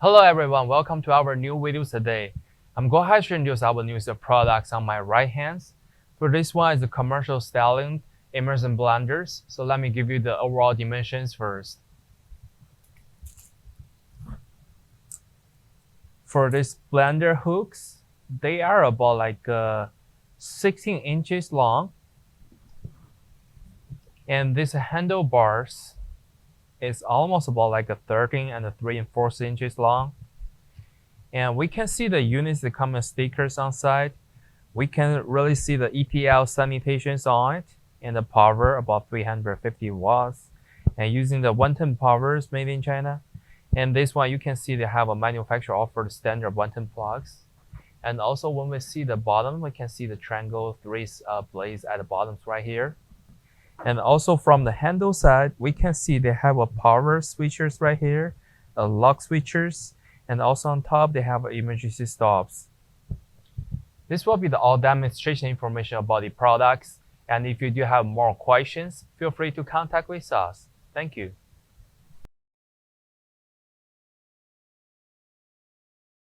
Hello everyone, welcome to our new video today. I'm going to introduce our newest products on my right hand. For this one is the commercial styling Immersion blenders. So let me give you the overall dimensions first. For these blender hooks, they are about 16 inches long. And these handlebars is almost about like a 13 and a 3 4 inches long. And we can see the units that come as stickers on side. We can really see the EPL sanitations on it and the power about 350 watts. And using the 110 powers made in China. And this one you can see they have a manufacturer offered standard 110 plugs. And also when we see the bottom, we can see the triangle three blades at the bottom right here. And also from the handle side, we can see they have a power switchers right here, a lock switchers, and also on top they have emergency stops. This will be the all demonstration information about the products. And if you do have more questions, feel free to contact with us. Thank you.